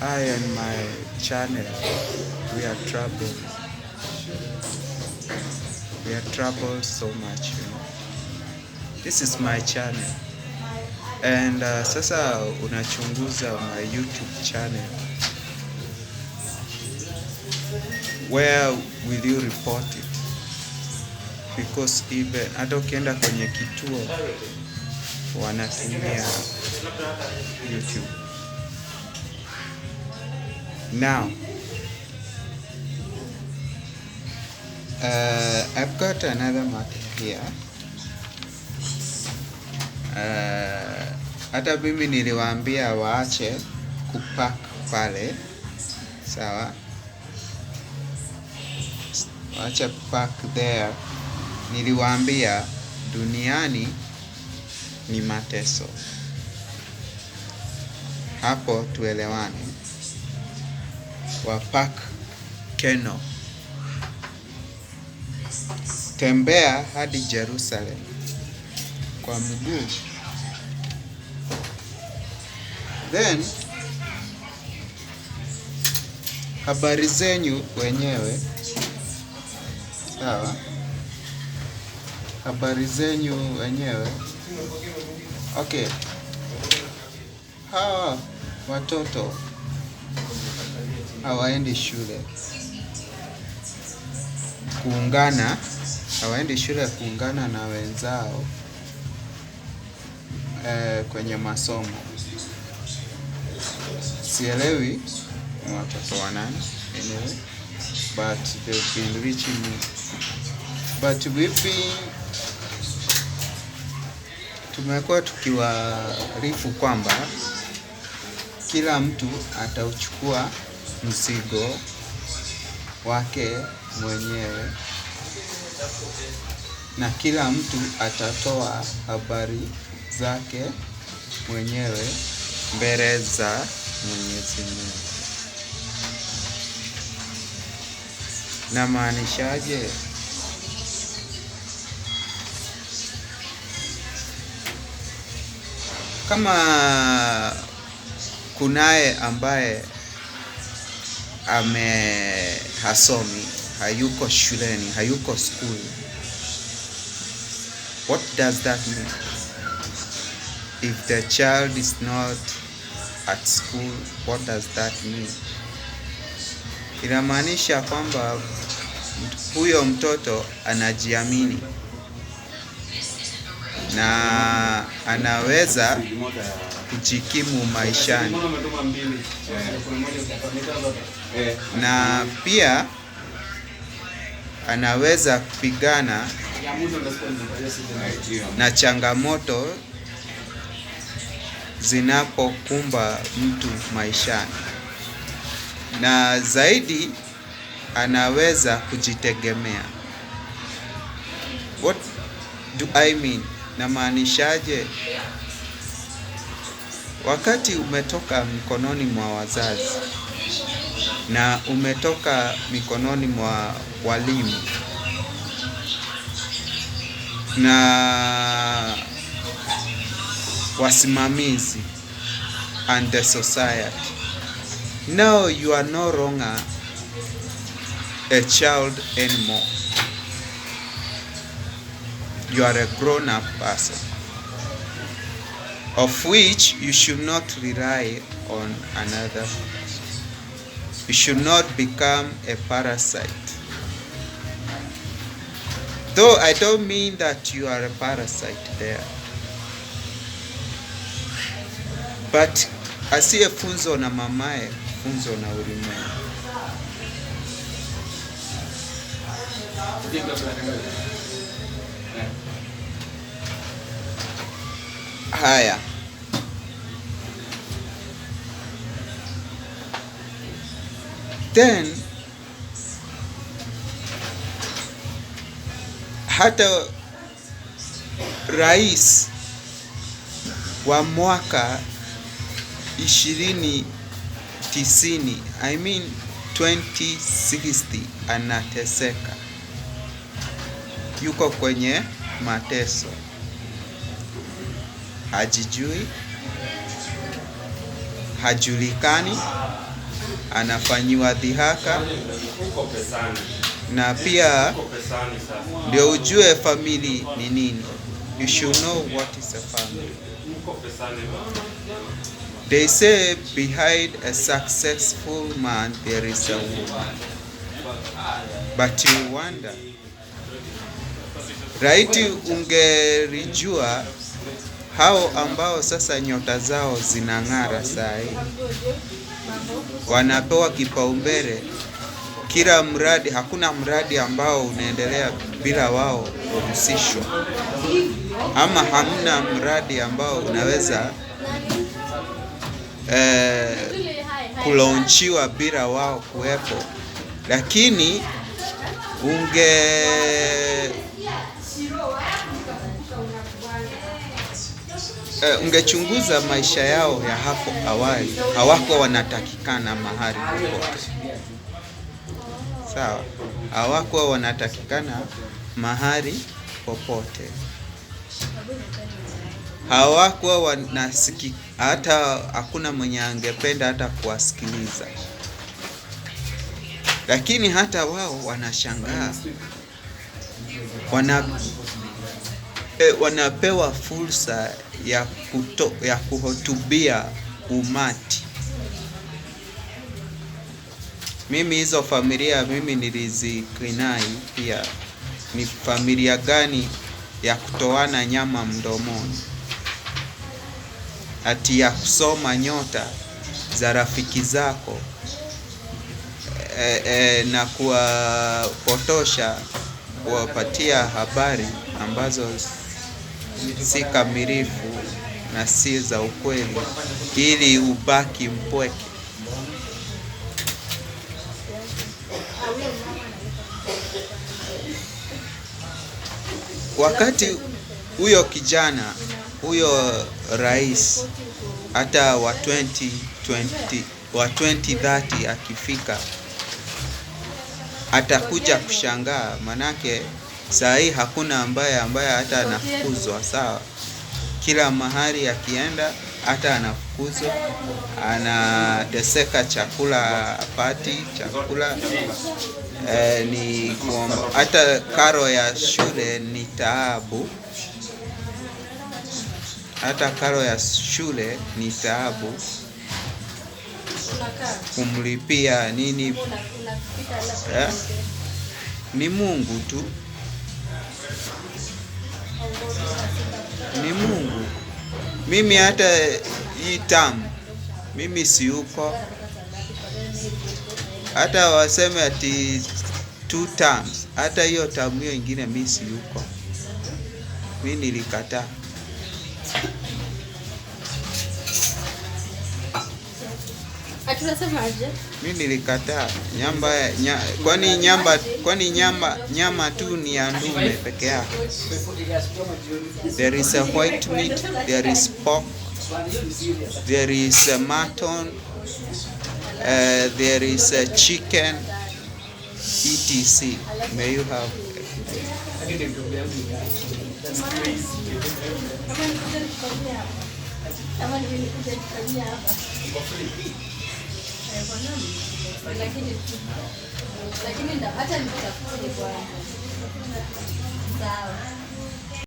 I and my channel, we are troubled. We are troubled so much, you know. This is my channel. And sasa unachunguza my YouTube channel. Where will you report it? Because even hata ukienda kwenye kituo wanatumia YouTube. Now, I've got another matter here. Hata mimi niliwaambia waache kupark pale, sawa? Waache kupark there. Niliwaambia duniani ni mateso. Hapo tuelewane. Wapark Keno. Tembea hadi Jerusalem kwa mguu. Then habari zenyu wenyewe, sawa? Habari zenyu wenyewe. Okay. Hawa watoto hawaendi shule kuungana na wenzao kwenye masomo. Sielewi ni watoto wanani anyway, but they've been reaching me. But tumekuwa tukiwaarifu kwamba kila mtu atauchukua mzigo wake mwenyewe na kila mtu atatoa habari zake mwenyewe mbele za Mwenyezi Mungu. Na maanishaje? Kama kunaye ambaye hasomi, hayuko shuleni, hayuko school, what does that mean? If the child is not at school, what does that mean? Inamaanisha kwamba huyo mtoto anajiamini na anaweza kujikimu maishani, na pia anaweza kupigana na changamoto zinapokumba mtu maishani, na zaidi anaweza kujitegemea. What do I mean? Na maanishaje? Wakati umetoka mikononi mwa wazazi na umetoka mikononi mwa walimu na wasimamizi and the society, now you are no longer a child anymore. You are a grown-up person, of which you should not rely on another. You should not become a parasite. Though I don't mean that you are a parasite there, but asiyefunzwa na mamaye funzwa na ulimwengu. Haya. Then hata rais wa mwaka 2090, I mean 2060, anateseka, yuko kwenye mateso, hajijui, hajulikani, anafanyiwa dhihaka, na pia ndio ujue family ni nini. You should know what is a family. They say behind a successful man there is a woman. But you wonder, raiti ungelijua hao ambao sasa nyota zao zinang'ara sai, wanapewa kipaumbele kila mradi. Hakuna mradi ambao unaendelea bila wao kuhusishwa, ama hamna mradi ambao unaweza kulaunchiwa bila wao kuwepo. Lakini ungechunguza maisha yao ya hapo awali, hawako wanatakikana mahali popote. Sawa, hawako wanatakikana mahali popote, hawako wanasiki, hata hakuna mwenye angependa hata kuwasikiliza. Lakini hata wao wanashangaa, wanapewa fursa ya kuhutubia umati. Mimi hizo familia mimi nilizikinai pia. Ni familia gani ya kutoana nyama mdomoni, ati ya kusoma nyota za rafiki zako na kuwapotosha, kuwapatia habari ambazo si kamilifu na si za ukweli, ili ubaki mpweke. Wakati huyo kijana, huyo rais, hata wa 2030 akifika, atakuja kushangaa. Manake saa hii hakuna ambaye hata anafukuzwa. Sawa, kila mahali akienda hata anafukuzwa, anateseka, chakula apati, chakula ni hata karo ya shule ni taabu. Hata karo ya shule ni taabu kumlipia nini. Ni Mungu tu, ni Mungu. Mimi hata hii tamu mimi si uko, hata waseme ati 2 terms, hata hiyo tamu hiyo ingine mimi si uko. Mimi nilikataa. Mimi nilikataa kwani nyama tu ni ya ndume peke yake. There is a white meat, there is pork, there is a mutton, there is a chicken, etc. May you have lakini hata nitakuja kwa sawa.